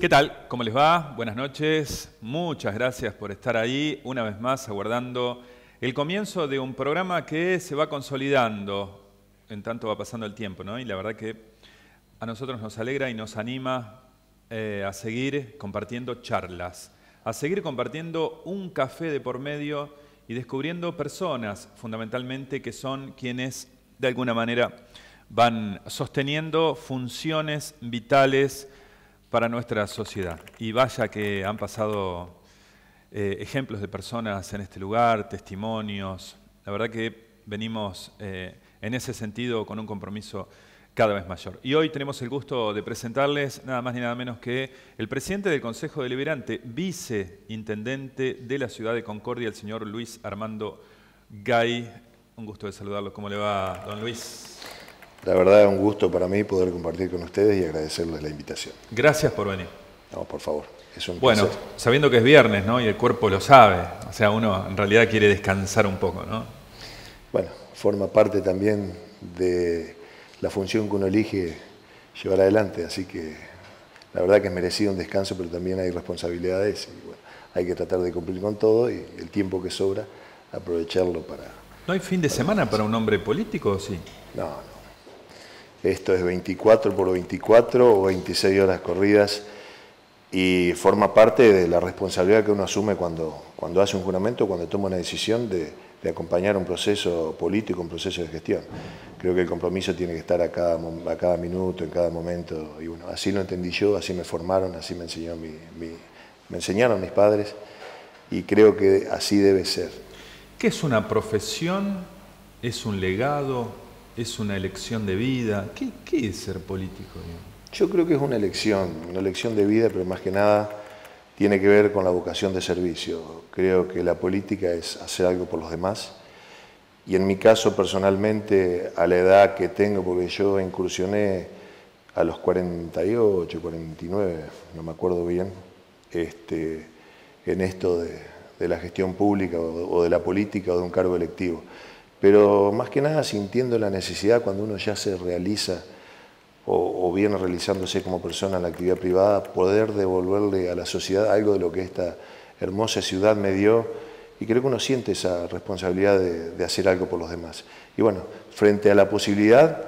¿Qué tal? ¿Cómo les va? Buenas noches. Muchas gracias por estar ahí, una vez más aguardando el comienzo de un programa que se va consolidando en tanto va pasando el tiempo, ¿no? Y la verdad que a nosotros nos alegra y nos anima a seguir compartiendo charlas, a seguir compartiendo un café de por medio y descubriendo personas, fundamentalmente, que son quienes, de alguna manera, van sosteniendo funciones vitales para nuestra sociedad. Y vaya que han pasado ejemplos de personas en este lugar, testimonios. La verdad que venimos en ese sentido con un compromiso cada vez mayor. Y hoy tenemos el gusto de presentarles nada más ni nada menos que el presidente del Consejo Deliberante, viceintendente de la ciudad de Concordia, el señor Luis Armando Gay. Un gusto de saludarlo. ¿Cómo le va, don Luis? La verdad es un gusto para mí poder compartir con ustedes y agradecerles la invitación. Gracias por venir. No, por favor. Es un bueno, placer. Sabiendo que es viernes, ¿no? Y el cuerpo lo sabe. O sea, uno en realidad quiere descansar un poco, ¿no? Bueno, forma parte también de la función que uno elige llevar adelante, así que la verdad que es merecido un descanso, pero también hay responsabilidades y bueno, hay que tratar de cumplir con todo y el tiempo que sobra, aprovecharlo para... ¿No hay fin de semana para un hombre político o sí? No, no. Esto es 24 por 24 o 26 horas corridas y forma parte de la responsabilidad que uno asume cuando hace un juramento, cuando toma una decisión de acompañar un proceso político, un proceso de gestión. Creo que el compromiso tiene que estar a cada minuto, en cada momento. Y bueno, así lo entendí yo, así me formaron, así me enseñaron mis padres y creo que así debe ser. ¿Qué es una profesión? ¿Es un legado? ¿Es una elección de vida? ¿Qué es ser político? Yo creo que es una elección de vida, pero más que nada tiene que ver con la vocación de servicio. Creo que la política es hacer algo por los demás. Y en mi caso, personalmente, a la edad que tengo, porque yo incursioné a los 48, 49, no me acuerdo bien, en esto de la gestión pública o de la política o de un cargo electivo. Pero más que nada sintiendo la necesidad cuando uno ya se realiza o viene realizándose como persona en la actividad privada, poder devolverle a la sociedad algo de lo que esta hermosa ciudad me dio, y creo que uno siente esa responsabilidad de hacer algo por los demás. Y bueno, frente a la posibilidad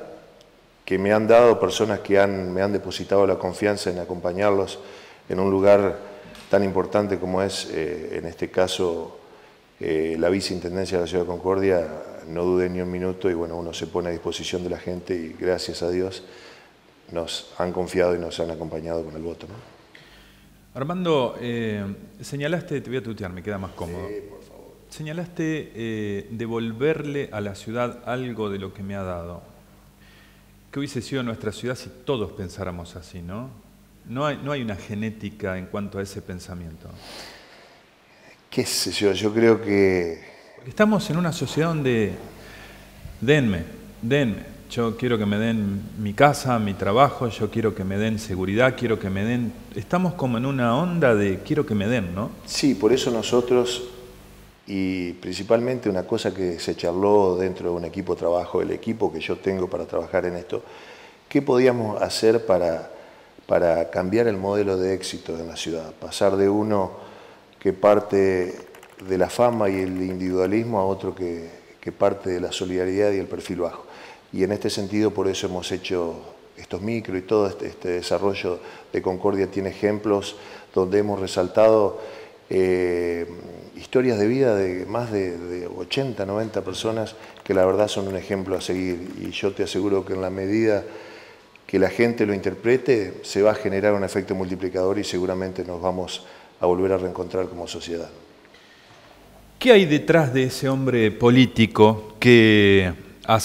que me han dado personas que me han depositado la confianza en acompañarlos en un lugar tan importante como es, en este caso, la viceintendencia de la ciudad de Concordia, no dudé ni un minuto y bueno, uno se pone a disposición de la gente y gracias a Dios nos han confiado y nos han acompañado con el voto, ¿no? Armando, señalaste, te voy a tutear, me queda más cómodo. Sí, por favor. Señalaste devolverle a la ciudad algo de lo que me ha dado. ¿Qué hubiese sido nuestra ciudad si todos pensáramos así, no? No hay una genética en cuanto a ese pensamiento. ¿Qué sé yo? Yo creo que... Estamos en una sociedad donde denme. Yo quiero que me den mi casa, mi trabajo, yo quiero que me den seguridad, quiero que me den... Estamos como en una onda de quiero que me den, ¿no? Sí, por eso nosotros, y principalmente una cosa que se charló dentro de un equipo de trabajo, el equipo que yo tengo para trabajar en esto, ¿qué podíamos hacer para cambiar el modelo de éxito en la ciudad? Pasar de uno que parte de la fama y el individualismo a otro que parte de la solidaridad y el perfil bajo. Y en este sentido, por eso hemos hecho estos micros y todo este desarrollo de Concordia tiene ejemplos donde hemos resaltado historias de vida de más de 80, 90 personas que la verdad son un ejemplo a seguir. Y yo te aseguro que en la medida que la gente lo interprete, se va a generar un efecto multiplicador y seguramente nos vamos a volver a reencontrar como sociedad. ¿Qué hay detrás de ese hombre político que va a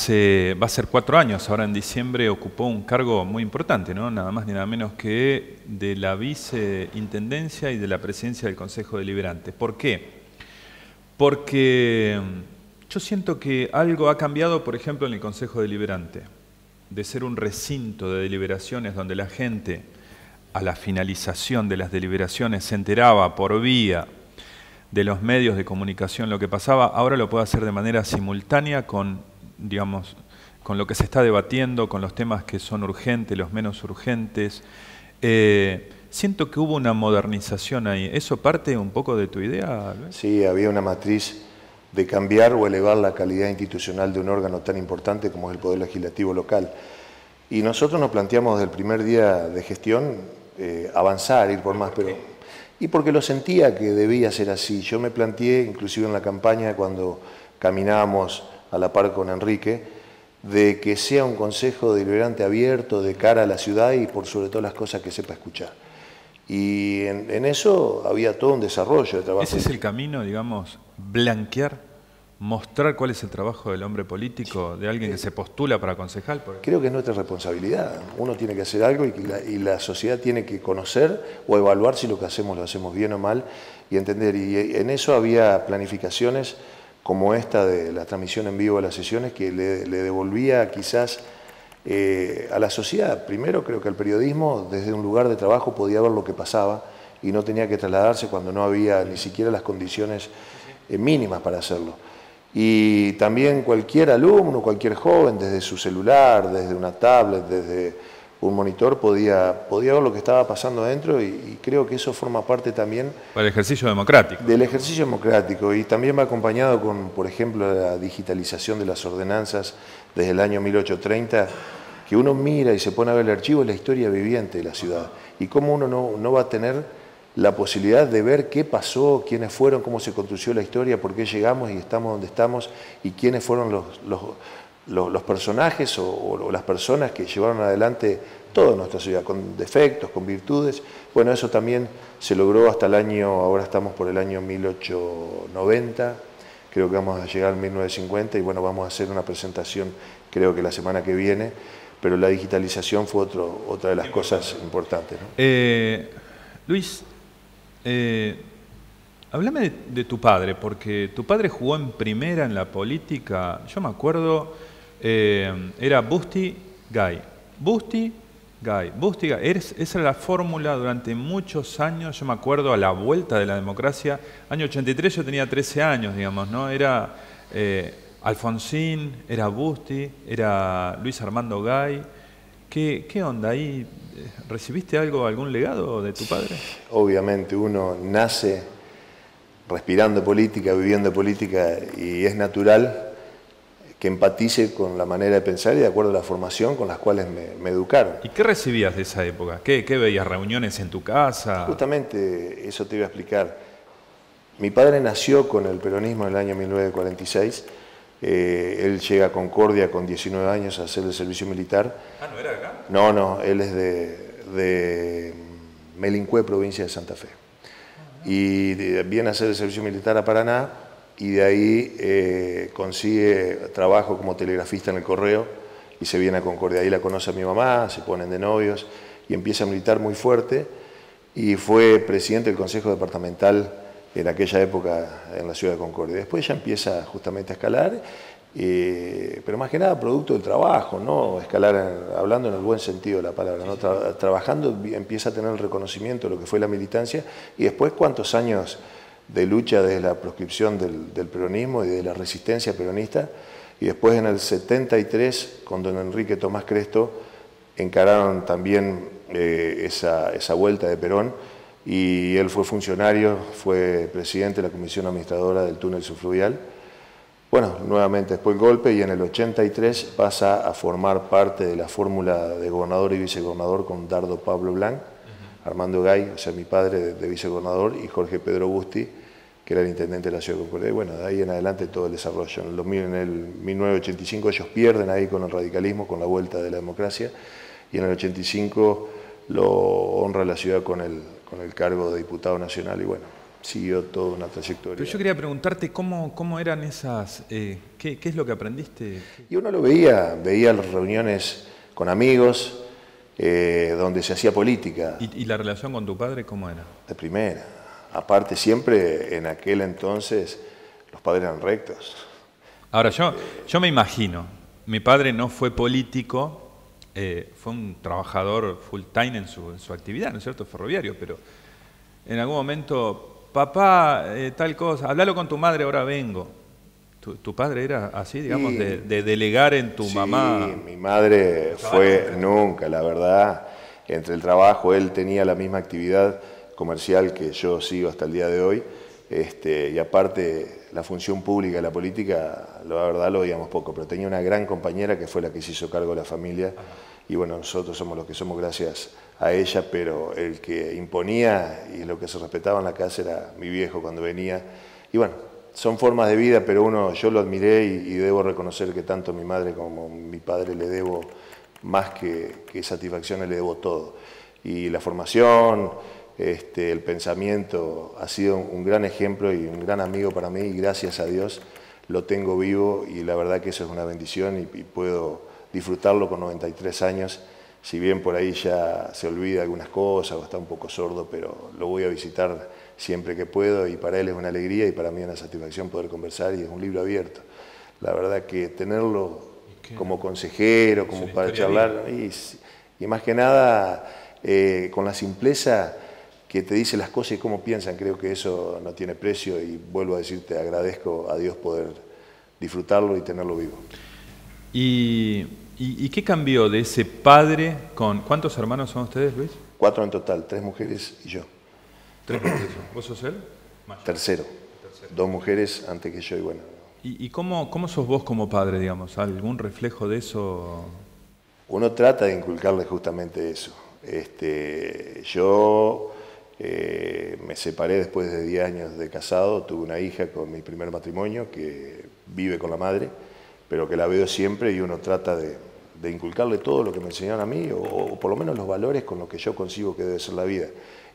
ser 4 años, ahora en diciembre ocupó un cargo muy importante, ¿no? Nada más ni nada menos que de la viceintendencia y de la presidencia del Consejo Deliberante? ¿Por qué? Porque yo siento que algo ha cambiado, por ejemplo, en el Consejo Deliberante, de ser un recinto de deliberaciones donde la gente, a la finalización de las deliberaciones, se enteraba por vía de los medios de comunicación lo que pasaba, ahora lo puede hacer de manera simultánea con, digamos, con lo que se está debatiendo, con los temas que son urgentes, los menos urgentes. siento que hubo una modernización ahí. ¿Eso parte un poco de tu idea, Luis? Sí, había una matriz de cambiar o elevar la calidad institucional de un órgano tan importante como es el Poder Legislativo local. Y nosotros nos planteamos desde el primer día de gestión avanzar, ir por más, pero... Y porque lo sentía que debía ser así. Yo me planteé, inclusive en la campaña, cuando caminábamos a la par con Enrique, de que sea un consejo deliberante abierto de cara a la ciudad y por sobre todo las cosas que sepa escuchar. Y en eso había todo un desarrollo de trabajo. ¿Ese es el camino, digamos, blanquear? ¿Mostrar cuál es el trabajo del hombre político, de alguien que se postula para concejal? Creo que es nuestra responsabilidad. Uno tiene que hacer algo y la sociedad tiene que conocer o evaluar si lo que hacemos lo hacemos bien o mal y entender. Y en eso había planificaciones como esta de la transmisión en vivo de las sesiones que le devolvía quizás a la sociedad. Primero creo que el periodismo desde un lugar de trabajo podía ver lo que pasaba y no tenía que trasladarse cuando no había ni siquiera las condiciones mínimas para hacerlo. Y también cualquier alumno, cualquier joven, desde su celular, desde una tablet, desde un monitor, podía ver lo que estaba pasando adentro y creo que eso forma parte también... Para el ejercicio democrático. Del ejercicio democrático y también va acompañado con, por ejemplo, la digitalización de las ordenanzas desde el año 1830, que uno mira y se pone a ver el archivo, es la historia viviente de la ciudad y cómo uno no va a tener la posibilidad de ver qué pasó, quiénes fueron, cómo se construyó la historia, por qué llegamos y estamos donde estamos y quiénes fueron los personajes o las personas que llevaron adelante toda nuestra ciudad, con defectos, con virtudes. Bueno, eso también se logró hasta el año, ahora estamos por el año 1890, creo que vamos a llegar al 1950 y bueno, vamos a hacer una presentación creo que la semana que viene, pero la digitalización fue otra de las cosas importantes, ¿no? Luis, háblame de tu padre, porque tu padre jugó en primera en la política. Yo me acuerdo, era Busti Gay. Busti Gay. Busti Gay. Esa era la fórmula durante muchos años. Yo me acuerdo a la vuelta de la democracia, año 83, yo tenía 13 años, digamos, ¿no? Era Alfonsín, era Busti, era Luis Armando Gay. ¿Qué onda ahí? ¿Recibiste algún legado de tu padre? Obviamente, uno nace respirando política, viviendo política y es natural que empatice con la manera de pensar y de acuerdo a la formación con las cuales me educaron. ¿Y qué recibías de esa época? ¿Qué veías? ¿Reuniones en tu casa? Justamente eso te iba a explicar. Mi padre nació con el peronismo en el año 1946. Él llega a Concordia con 19 años a hacer el servicio militar. Ah, ¿no era acá? No, él es de Melincue, provincia de Santa Fe. Y viene a hacer el servicio militar a Paraná y de ahí consigue trabajo como telegrafista en el correo y se viene a Concordia. Ahí la conoce a mi mamá, se ponen de novios y empieza a militar muy fuerte y fue presidente del Consejo Departamental en aquella época en la ciudad de Concordia. Después ya empieza justamente a escalar, pero más que nada producto del trabajo, ¿no? Escalar hablando en el buen sentido de la palabra, ¿no? Trabajando empieza a tener el reconocimiento de lo que fue la militancia y después cuántos años de lucha desde la proscripción del peronismo y de la resistencia peronista y después en el 73 con don Enrique Tomás Cresto encararon también esa vuelta de Perón y él fue funcionario, fue presidente de la Comisión Administradora del Túnel Subfluvial. Bueno, nuevamente después el golpe y en el 83 pasa a formar parte de la fórmula de gobernador y vicegobernador con Dardo Pablo Blanc, Armando Gay, o sea, mi padre de vicegobernador, y Jorge Pedro Busti, que era el intendente de la ciudad de Concordia. Y bueno, de ahí en adelante todo el desarrollo. En el 1985 ellos pierden ahí con el radicalismo, con la vuelta de la democracia, y en el 85 lo honra la ciudad con el cargo de diputado nacional y bueno, siguió toda una trayectoria. Pero yo quería preguntarte cómo eran esas, ¿qué es lo que aprendiste? Y uno lo veía las reuniones con amigos, donde se hacía política. ¿Y la relación con tu padre cómo era? De primera. Aparte siempre en aquel entonces los padres eran rectos. Ahora yo me imagino, mi padre no fue político, fue un trabajador full time en su actividad, ¿no es cierto?, ferroviario, pero en algún momento, papá, tal cosa, háblalo con tu madre, ahora vengo. ¿Tu padre era así, digamos, de delegar en tu mamá? Sí, mi madre fue nunca, la verdad. entre el trabajo, él tenía la misma actividad comercial que yo sigo hasta el día de hoy, y aparte la función pública y la política, la verdad lo veíamos poco, pero tenía una gran compañera que fue la que se hizo cargo de la familia, y bueno, nosotros somos los que somos gracias a ella, pero el que imponía y lo que se respetaba en la casa era mi viejo cuando venía, y bueno, son formas de vida, pero yo lo admiré y debo reconocer que tanto a mi madre como a mi padre le debo más que satisfacciones, le debo todo. Y la formación, el pensamiento ha sido un gran ejemplo y un gran amigo para mí, y gracias a Dios lo tengo vivo, y la verdad que eso es una bendición y puedo disfrutarlo con 93 años, si bien por ahí ya se olvida algunas cosas o está un poco sordo, pero lo voy a visitar siempre que puedo, y para él es una alegría y para mí es una satisfacción poder conversar, y es un libro abierto. La verdad que tenerlo como consejero, como para charlar, y más que nada con la simpleza que te dice las cosas y cómo piensan, creo que eso no tiene precio, y vuelvo a decirte, agradezco a Dios poder disfrutarlo y tenerlo vivo. ¿Y qué cambió de ese padre con... ¿Cuántos hermanos son ustedes, Luis? 4 en total, 3 mujeres y yo. 3 mujeres. ¿Vos sos él? Tercero. 2 mujeres antes que yo, y bueno. ¿Y cómo sos vos como padre, digamos? ¿Algún reflejo de eso? Uno trata de inculcarle justamente eso. Yo me separé después de 10 años de casado, tuve una hija con mi primer matrimonio que vive con la madre, pero que la veo siempre, y uno trata de inculcarle todo lo que me enseñaron a mí, o por lo menos los valores con los que yo concibo que debe ser la vida.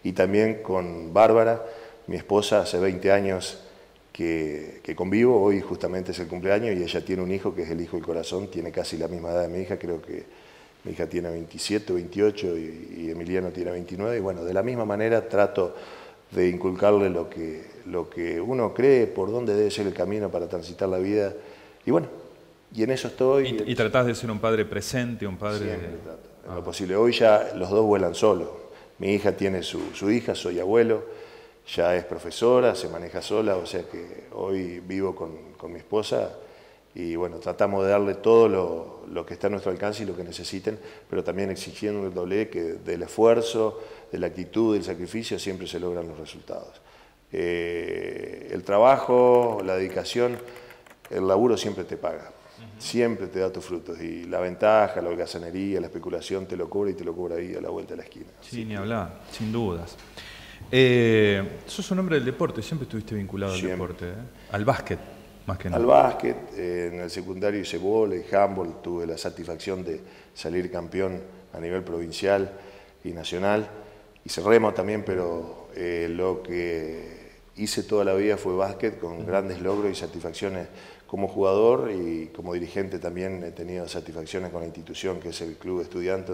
Y también con Bárbara, mi esposa, hace 20 años que convivo, hoy justamente es el cumpleaños, y ella tiene un hijo que es el hijo del corazón, tiene casi la misma edad de mi hija, creo que mi hija tiene 27, 28 y Emiliano tiene 29, y bueno, de la misma manera trato de inculcarle lo que uno cree, por dónde debe ser el camino para transitar la vida, y bueno, y en eso estoy. ¿Y tratás de ser un padre presente, un padre...? Siempre trato, en lo posible. Hoy ya los dos vuelan solos. Mi hija tiene su hija, soy abuelo, ya es profesora, se maneja sola, o sea que hoy vivo con mi esposa, y bueno, tratamos de darle todo lo que está a nuestro alcance y lo que necesiten, pero también exigiéndole que del esfuerzo, de la actitud, del sacrificio, siempre se logran los resultados. El trabajo, la dedicación, el laburo siempre te paga, siempre te da tus frutos, y la ventaja, la holgazanería, la especulación te lo cobra, y te lo cobra ahí a la vuelta de la esquina. Sí, ni hablar, sin dudas. Sos un hombre del deporte, siempre estuviste vinculado al deporte, al básquet, más que nada. Al básquet, en el secundario hice vóley, handball, tuve la satisfacción de salir campeón a nivel provincial y nacional. Hice remo también, pero lo que hice toda la vida fue básquet, con grandes logros y satisfacciones como jugador, y como dirigente también he tenido satisfacciones con la institución que es el Club Estudiante,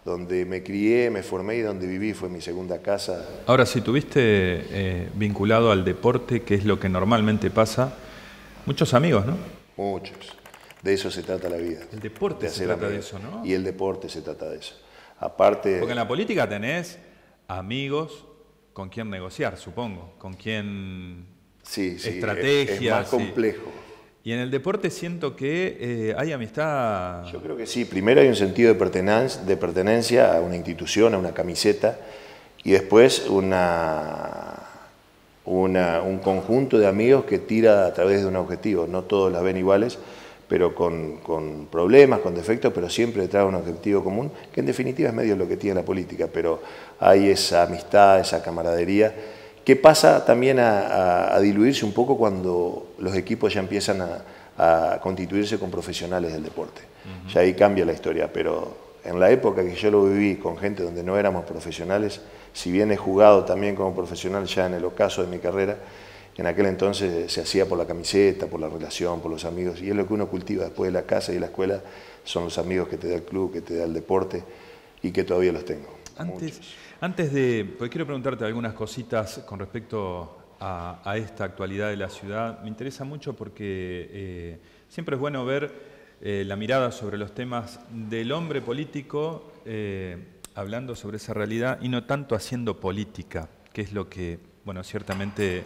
donde me crié, me formé y donde viví, fue mi segunda casa. Ahora, si tuviste vinculado al deporte, que es lo que normalmente pasa, muchos amigos, ¿no? Muchos. De eso se trata la vida. El deporte se trata de eso, ¿no? Y el deporte se trata de eso. Aparte... Porque en la política tenés amigos con quien negociar, supongo, con quien... Sí, estrategias. Es más complejo. Y en el deporte siento que hay amistad... Yo creo que sí. Primero hay un sentido de pertenencia a una institución, a una camiseta, y después un conjunto de amigos que tira a través de un objetivo. No todos la ven iguales, pero con problemas, con defectos, pero siempre trae un objetivo común, que en definitiva es medio lo que tiene la política, pero hay esa amistad, esa camaradería, que pasa también a diluirse un poco cuando los equipos ya empiezan a constituirse con profesionales del deporte. Ya ahí cambia la historia, pero en la época que yo lo viví con gente donde no éramos profesionales, si bien he jugado también como profesional ya en el ocaso de mi carrera, en aquel entonces se hacía por la camiseta, por la relación, por los amigos, y es lo que uno cultiva después de la casa y la escuela, son los amigos que te da el club, que te da el deporte, y que todavía los tengo. Pues quiero preguntarte algunas cositas con respecto a esta actualidad de la ciudad. Me interesa mucho porque siempre es bueno ver la mirada sobre los temas del hombre político, hablando sobre esa realidad y no tanto haciendo política, que es lo que, bueno, ciertamente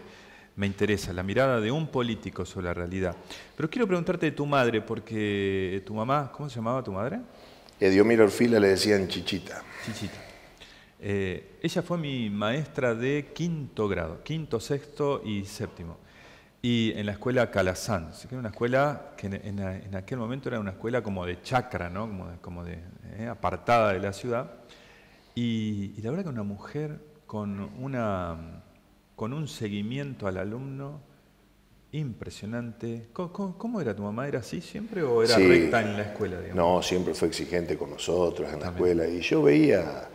me interesa, la mirada de un político sobre la realidad. Pero quiero preguntarte de tu madre, porque tu mamá, ¿cómo se llamaba tu madre? Y a Diomira Orfila le decían Chichita. Chichita. Ella fue mi maestra de quinto grado, quinto, sexto y séptimo. Y en la escuela Calazán, que era una escuela que en aquel momento era una escuela como de chacra, ¿no? como de apartada de la ciudad. Y la verdad que una mujer con un seguimiento al alumno impresionante. ¿Cómo era tu mamá? ¿Era así siempre o era recta en la escuela? Digamos? No, siempre fue exigente con nosotros en la escuela. Y yo veía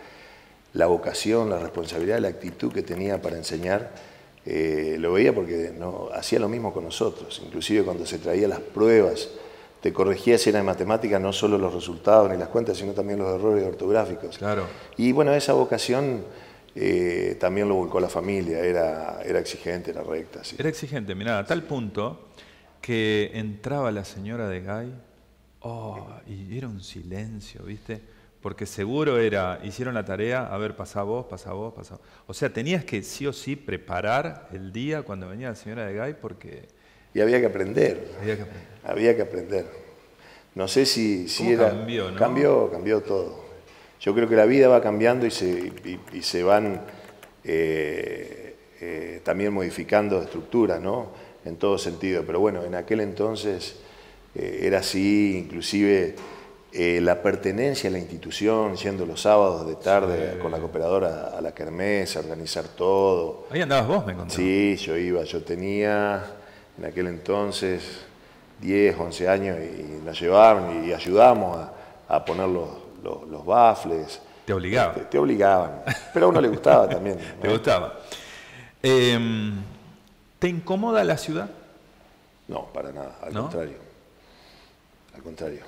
la vocación, la responsabilidad, la actitud que tenía para enseñar. Lo veía porque no, hacía lo mismo con nosotros. Inclusive cuando se traían las pruebas, te corregía si era de matemática, no solo los resultados ni las cuentas, sino también los errores ortográficos. Claro. Y bueno, esa vocación también lo volcó la familia, era exigente, era recta. Sí. Era exigente, mirá, a tal punto que entraba la señora de Gay, y era un silencio, ¿viste? Porque seguro hicieron la tarea, a ver, pasá vos, pasá vos, pasá vos. O sea, tenías que sí o sí preparar el día cuando venía la señora de Gay porque... Y había que aprender. Había que aprender. No sé si era... Cambió, ¿no? Cambió todo. Yo creo que la vida va cambiando y se van también modificando estructuras, ¿no? En todo sentido. Pero bueno, en aquel entonces era así, inclusive la pertenencia a la institución, yendo los sábados de tarde con la cooperadora a la kermés, a organizar todo. Ahí andabas vos, me contaste. Sí, yo iba. Yo tenía en aquel entonces 10, 11 años y nos llevaban y ayudábamos a poner los bafles. Te obligaban. Te obligaban, pero a uno le gustaba también. ¿No? Te gustaba. ¿Te incomoda la ciudad? No, para nada, al contrario. Al contrario,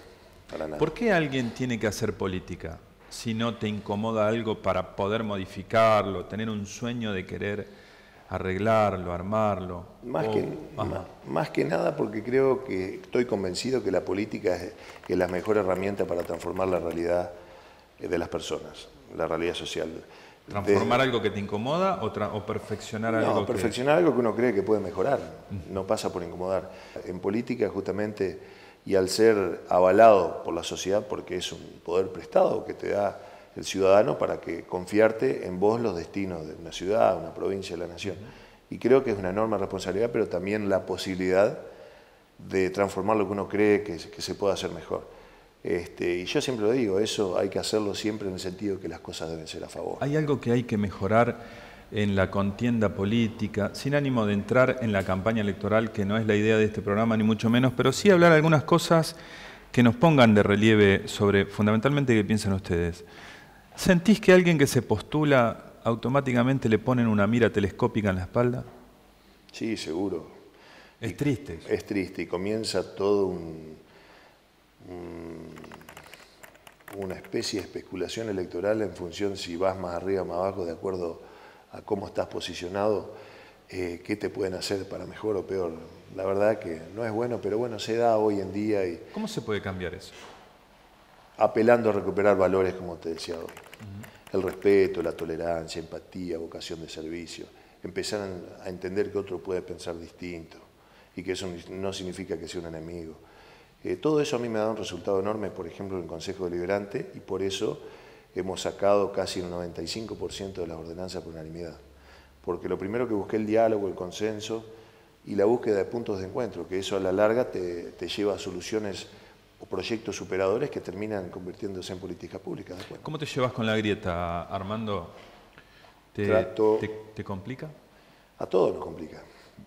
para nada. ¿Por qué alguien tiene que hacer política si no te incomoda algo para poder modificarlo, tener un sueño de querer arreglarlo, armarlo? Más que nada porque creo que estoy convencido que la política es la mejor herramienta para transformar la realidad de las personas, la realidad social. ¿Transformar algo que te incomoda o perfeccionar algo? No, perfeccionar algo que uno cree que puede mejorar, no pasa por incomodar. En política justamente, y al ser avalado por la sociedad, porque es un poder prestado que te da el ciudadano para que confiarte en vos los destinos de una ciudad, una provincia, de la nación. Y creo que es una enorme responsabilidad, pero también la posibilidad de transformar lo que uno cree que se puede hacer mejor. Y yo siempre lo digo, eso hay que hacerlo siempre en el sentido de que las cosas deben ser a favor. ¿Hay algo que hay que mejorar en la contienda política, sin ánimo de entrar en la campaña electoral, que no es la idea de este programa, ni mucho menos, pero sí hablar algunas cosas que nos pongan de relieve sobre, fundamentalmente, qué piensan ustedes? ¿Sentís que alguien que se postula automáticamente le ponen una mira telescópica en la espalda? Sí, seguro. Es triste. Es triste y comienza todo una especie de especulación electoral en función si vas más arriba o más abajo de acuerdo a cómo estás posicionado, qué te pueden hacer para mejor o peor. La verdad que no es bueno, pero bueno, se da hoy en día. ¿Cómo se puede cambiar eso? Apelando a recuperar valores, como te decía hoy. El respeto, la tolerancia, empatía, vocación de servicio. Empezar a entender que otro puede pensar distinto y que eso no significa que sea un enemigo. Todo eso a mí me ha dado un resultado enorme, por ejemplo, en el Consejo Deliberante, y por eso hemos sacado casi el 95% de las ordenanzas por unanimidad. Porque lo primero que busqué el diálogo, el consenso y la búsqueda de puntos de encuentro, que eso a la larga te lleva a soluciones o proyectos superadores que terminan convirtiéndose en políticas públicas. Después. ¿Cómo te llevas con la grieta, Armando? ¿Te complica? A todos nos complica.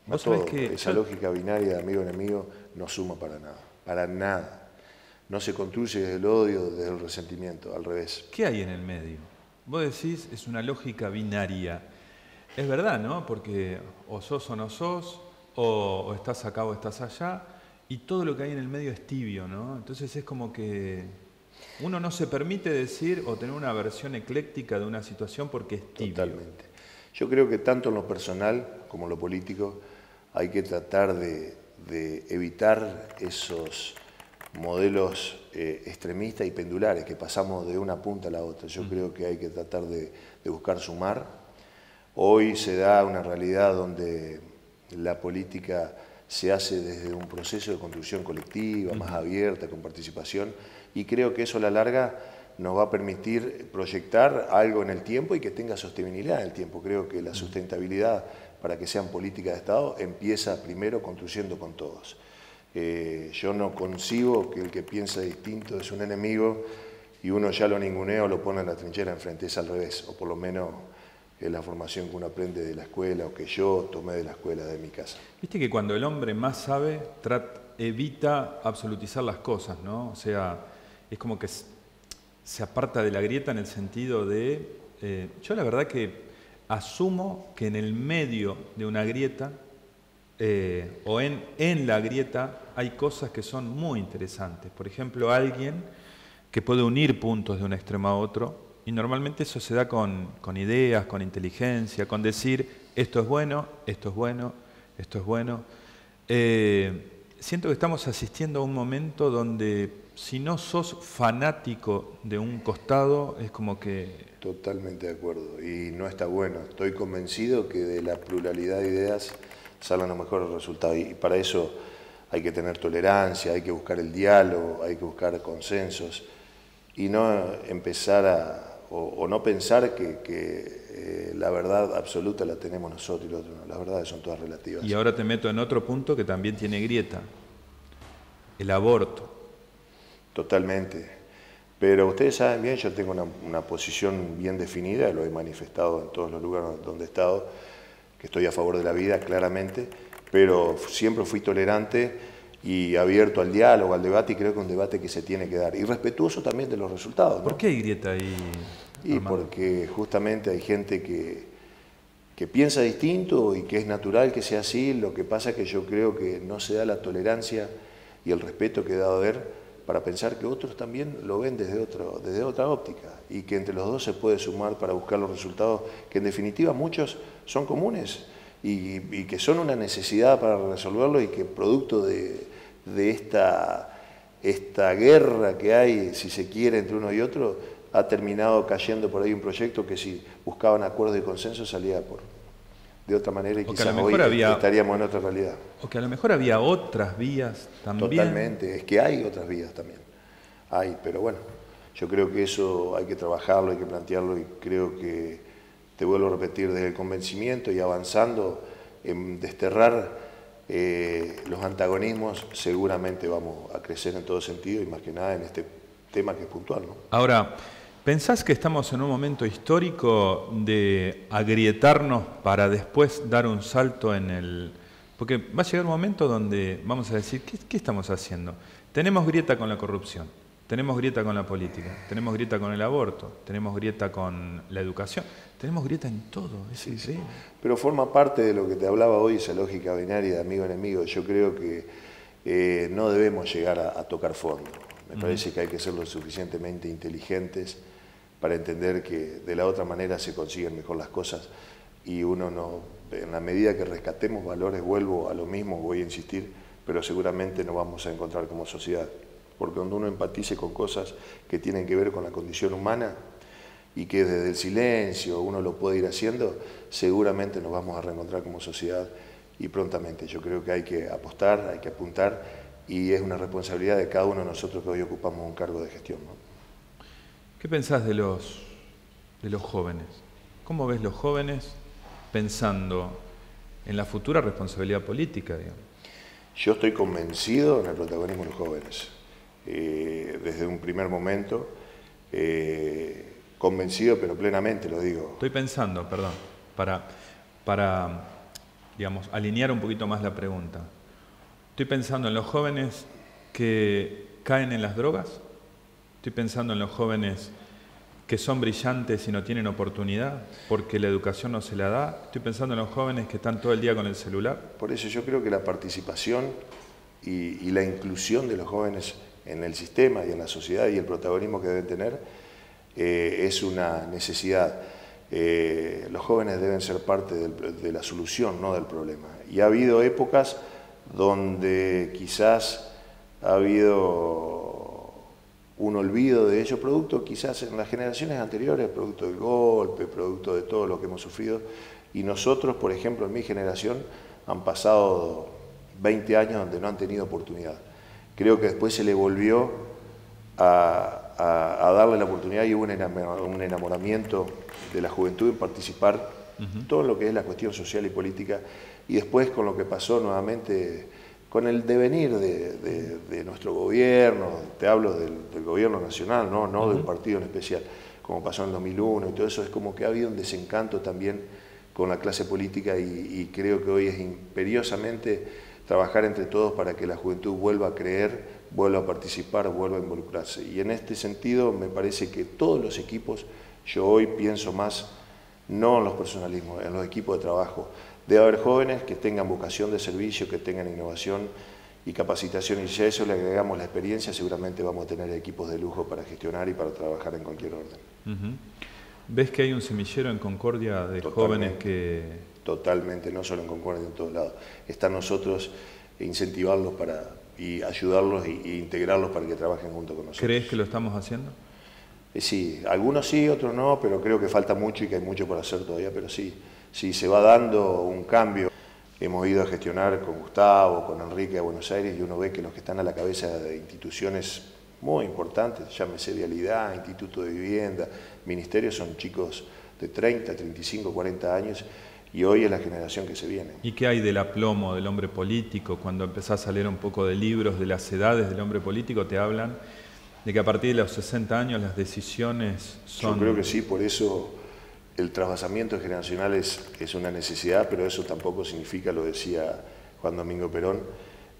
¿Vos sabés que esa lógica binaria de amigo-enemigo no suma para nada. Para nada. No se construye desde el odio, desde el resentimiento, al revés. ¿Qué hay en el medio? Vos decís, es una lógica binaria. Es verdad, ¿no? Porque o sos o no sos, o estás acá o estás allá, y todo lo que hay en el medio es tibio, ¿no? Entonces es como que uno no se permite decir o tener una versión ecléctica de una situación porque es tibio. Totalmente. Yo creo que tanto en lo personal como en lo político hay que tratar de evitar esos modelos extremistas y pendulares que pasamos de una punta a la otra. Yo creo que hay que tratar de buscar sumar. Hoy se da una realidad donde la política se hace desde un proceso de construcción colectiva, más abierta, con participación, y creo que eso a la larga nos va a permitir proyectar algo en el tiempo y que tenga sostenibilidad en el tiempo. Creo que la sustentabilidad para que sean políticas de Estado empieza primero construyendo con todos. Yo no concibo que el que piensa distinto es un enemigo y uno ya lo ningunea o lo pone en la trinchera enfrente, es al revés, o por lo menos es la formación que uno aprende de la escuela o que yo tomé de la escuela de mi casa. Viste que cuando el hombre más sabe, evita absolutizar las cosas, ¿no? O sea, es como que se aparta de la grieta en el sentido de... yo la verdad que asumo que en el medio de una grieta o en la grieta hay cosas que son muy interesantes. Por ejemplo, alguien que puede unir puntos de un extremo a otro, y normalmente eso se da con ideas, con inteligencia, con decir esto es bueno, esto es bueno, esto es bueno. Siento que estamos asistiendo a un momento donde si no sos fanático de un costado, es como que... Totalmente de acuerdo, y no está bueno. Estoy convencido que de la pluralidad de ideas salen los mejores resultados, y para eso hay que tener tolerancia, hay que buscar el diálogo, hay que buscar consensos, y no empezar o no pensar que la verdad absoluta la tenemos nosotros y los otros no. Las verdades son todas relativas. Y ahora te meto en otro punto que también tiene grieta, el aborto. Totalmente. Pero ustedes saben bien, yo tengo una posición bien definida, lo he manifestado en todos los lugares donde he estado, que estoy a favor de la vida, claramente, pero siempre fui tolerante y abierto al diálogo, al debate, y creo que es un debate que se tiene que dar. Y respetuoso también de los resultados, ¿no? ¿Por qué hay grieta ahí, Y Armando? porque justamente hay gente que piensa distinto y que es natural que sea así. Lo que pasa es que yo creo que no se da la tolerancia y el respeto que he dado a ver para pensar que otros también lo ven desde otra óptica, y que entre los dos se puede sumar para buscar los resultados que en definitiva muchos son comunes y que son una necesidad para resolverlo, y que producto de esta guerra que hay, si se quiere, entre uno y otro, ha terminado cayendo por ahí un proyecto que si buscaban acuerdos y consenso salía de otra manera, y quizás hoy estaríamos en otra realidad. O que a lo mejor había otras vías también. Totalmente, es que hay otras vías también. Hay, pero bueno, yo creo que eso hay que trabajarlo, hay que plantearlo, y creo que, te vuelvo a repetir, desde el convencimiento y avanzando en desterrar los antagonismos, seguramente vamos a crecer en todo sentido, y más que nada en este tema que es puntual, ¿no? Ahora, ¿pensás que estamos en un momento histórico de agrietarnos para después dar un salto en el...? Porque va a llegar un momento donde vamos a decir, ¿qué estamos haciendo? Tenemos grieta con la corrupción, tenemos grieta con la política, tenemos grieta con el aborto, tenemos grieta con la educación, tenemos grieta en todo. Sí. Pero forma parte de lo que te hablaba hoy, esa lógica binaria de amigo-enemigo. Yo creo que no debemos llegar a tocar fondo. Me parece que hay que ser lo suficientemente inteligentes para entender que de la otra manera se consiguen mejor las cosas, y uno no, en la medida que rescatemos valores, vuelvo a lo mismo, voy a insistir, pero seguramente nos vamos a encontrar como sociedad, porque cuando uno empatice con cosas que tienen que ver con la condición humana y que desde el silencio uno lo puede ir haciendo, seguramente nos vamos a reencontrar como sociedad, y prontamente. Yo creo que hay que apostar, hay que apuntar, y es una responsabilidad de cada uno de nosotros que hoy ocupamos un cargo de gestión, ¿no? ¿Qué pensás de los jóvenes? ¿Cómo ves los jóvenes pensando en la futura responsabilidad política, digamos? Yo estoy convencido en el protagonismo de los jóvenes. Desde un primer momento, convencido, pero plenamente lo digo. Estoy pensando, perdón, para digamos, alinear un poquito más la pregunta. Estoy pensando en los jóvenes que caen en las drogas. Estoy pensando en los jóvenes que son brillantes y no tienen oportunidad porque la educación no se la da. Estoy pensando en los jóvenes que están todo el día con el celular. Por eso yo creo que la participación y la inclusión de los jóvenes en el sistema y en la sociedad, y el protagonismo que deben tener, es una necesidad. Los jóvenes deben ser parte de la solución, no del problema. Y ha habido épocas donde quizás ha habido un olvido de ellos, producto quizás en las generaciones anteriores, producto del golpe, producto de todo lo que hemos sufrido. Y nosotros, por ejemplo, en mi generación, han pasado 20 años donde no han tenido oportunidad. Creo que después se le volvió a darle la oportunidad y hubo un enamoramiento de la juventud en participar todo lo que es la cuestión social y política, y después con lo que pasó nuevamente con el devenir de nuestro gobierno, te hablo del gobierno nacional, no de un partido en especial, como pasó en el 2001 y todo eso, es como que ha habido un desencanto también con la clase política y creo que hoy es imperiosamente trabajar entre todos para que la juventud vuelva a creer, vuelva a participar, vuelva a involucrarse. Y en este sentido me parece que todos los equipos, yo hoy pienso más no en los personalismos, en los equipos de trabajo. Debe haber jóvenes que tengan vocación de servicio, que tengan innovación y capacitación, y si a eso le agregamos la experiencia, seguramente vamos a tener equipos de lujo para gestionar y para trabajar en cualquier orden. ¿Ves que hay un semillero en Concordia de jóvenes que...? Totalmente, no solo en Concordia, en todos lados. Está en nosotros incentivarlos y ayudarlos e integrarlos para que trabajen junto con nosotros. ¿Crees que lo estamos haciendo? Sí, algunos sí, otros no, pero creo que falta mucho y que hay mucho por hacer todavía, pero sí se va dando un cambio. Hemos ido a gestionar con Gustavo, con Enrique a Buenos Aires y uno ve que los que están a la cabeza de instituciones muy importantes, llámese Vialidad, Instituto de Vivienda, Ministerio, son chicos de 30, 35, 40 años y hoy es la generación que se viene. ¿Y qué hay del aplomo del hombre político? Cuando empezás a leer un poco de libros de las edades del hombre político, te hablan de que a partir de los 60 años las decisiones son... Yo creo que sí, por eso el trasvasamiento generacional es una necesidad, pero eso tampoco significa, lo decía Juan Domingo Perón,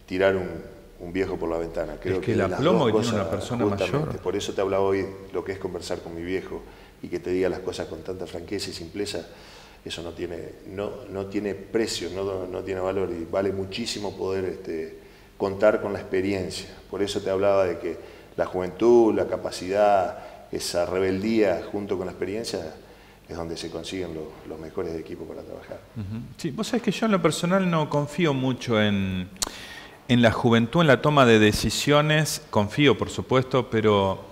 tirar un viejo por la ventana. Creo es que el aplomo que tiene una persona mayor. Por eso te hablaba hoy lo que es conversar con mi viejo y que te diga las cosas con tanta franqueza y simpleza. Eso no tiene precio, no tiene valor y vale muchísimo poder contar con la experiencia. Por eso te hablaba de que la juventud, la capacidad, esa rebeldía junto con la experiencia es donde se consiguen los mejores equipos para trabajar. Sí, vos sabés que yo en lo personal no confío mucho en la juventud, en la toma de decisiones. Confío, por supuesto, pero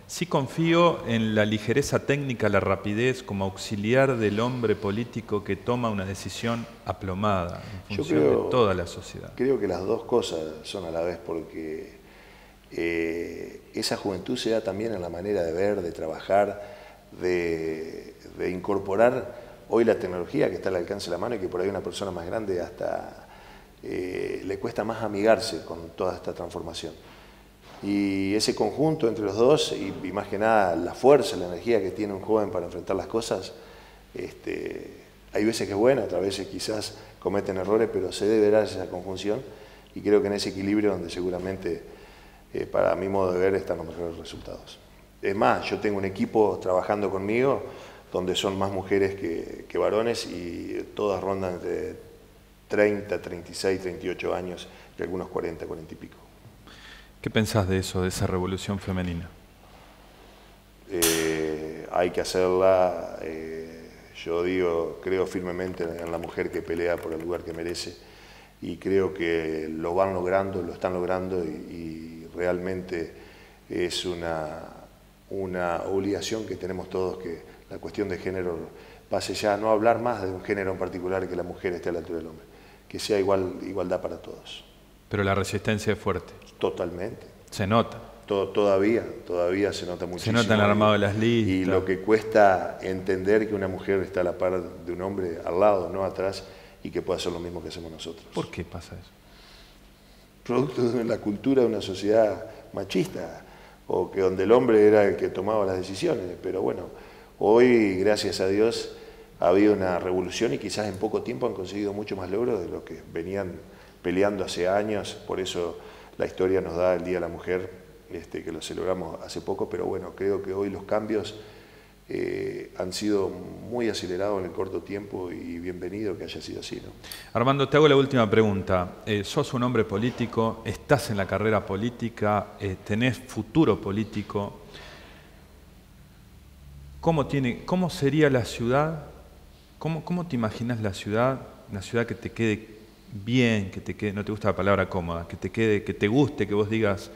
sí confío en la ligereza técnica, la rapidez como auxiliar del hombre político que toma una decisión aplomada en función de toda la sociedad. Creo que las dos cosas son a la vez, porque esa juventud se da también en la manera de ver, de trabajar, de incorporar hoy la tecnología que está al alcance de la mano y que por ahí una persona más grande hasta le cuesta más amigarse con toda esta transformación. Y ese conjunto entre los dos y más que nada la fuerza, la energía que tiene un joven para enfrentar las cosas, hay veces que es buena, otras veces quizás cometen errores, pero se debe dar esa conjunción y creo que en ese equilibrio donde seguramente para mi modo de ver están los mejores resultados. Es más, yo tengo un equipo trabajando conmigo donde son más mujeres que varones y todas rondan entre 30, 36, 38 años y algunos 40, 40 y pico. ¿Qué pensás de eso, de esa revolución femenina? Hay que hacerla, yo creo firmemente en la mujer que pelea por el lugar que merece y creo que lo están logrando y realmente es una obligación que tenemos todos que la cuestión de género pase ya a no hablar más de un género en particular, que la mujer esté a la altura del hombre, que sea igualdad para todos. Pero la resistencia es fuerte. Totalmente. Se nota. Todavía se nota muchísimo. Se nota en el armado de las listas. Y lo que cuesta entender que una mujer está a la par de un hombre al lado, no atrás, y que pueda hacer lo mismo que hacemos nosotros. ¿Por qué pasa eso? Producto de la cultura de una sociedad machista, o que donde el hombre era el que tomaba las decisiones. Pero bueno, hoy, gracias a Dios, ha habido una revolución y quizás en poco tiempo han conseguido mucho más logros de lo que venían peleando hace años. Por eso la historia nos da el Día de la Mujer, que lo celebramos hace poco, pero bueno, creo que hoy los cambios han sido muy acelerados en el corto tiempo y bienvenido que haya sido así, ¿no? Armando, te hago la última pregunta. Sos un hombre político, estás en la carrera política, tenés futuro político. ¿Cómo sería la ciudad? ¿Cómo te imaginas la ciudad? Una ciudad que te quede bien, que te quede, no te gusta la palabra cómoda, que te quede, que te guste, que vos digas,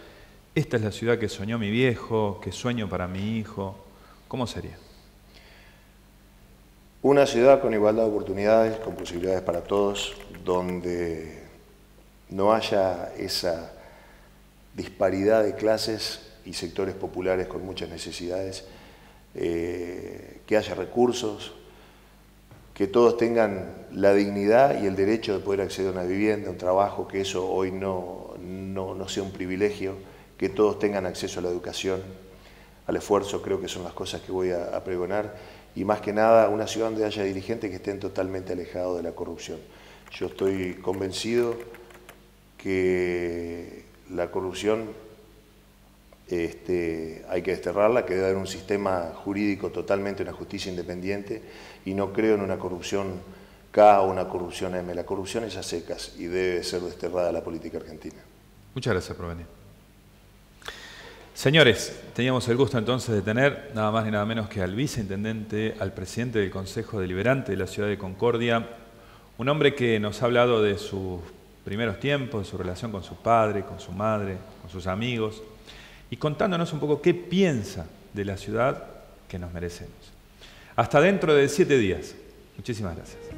esta es la ciudad que soñó mi viejo, que sueño para mi hijo. ¿Cómo sería? Una ciudad con igualdad de oportunidades, con posibilidades para todos, donde no haya esa disparidad de clases y sectores populares con muchas necesidades, que haya recursos, que todos tengan la dignidad y el derecho de poder acceder a una vivienda, a un trabajo, que eso hoy no sea un privilegio, que todos tengan acceso a la educación, al esfuerzo. Creo que son las cosas que voy a pregonar, y más que nada una ciudad donde haya dirigentes que estén totalmente alejados de la corrupción. Yo estoy convencido que la corrupción hay que desterrarla, que debe haber un sistema jurídico totalmente, una justicia independiente, y no creo en una corrupción K o una corrupción M. La corrupción es a secas y debe ser desterrada de la política argentina. Muchas gracias por venir. Señores, teníamos el gusto entonces de tener nada más ni nada menos que al viceintendente, al presidente del Consejo Deliberante de la Ciudad de Concordia, un hombre que nos ha hablado de sus primeros tiempos, de su relación con su padre, con su madre, con sus amigos, y contándonos un poco qué piensa de la ciudad que nos merecemos. Hasta dentro de 7 días. Muchísimas gracias.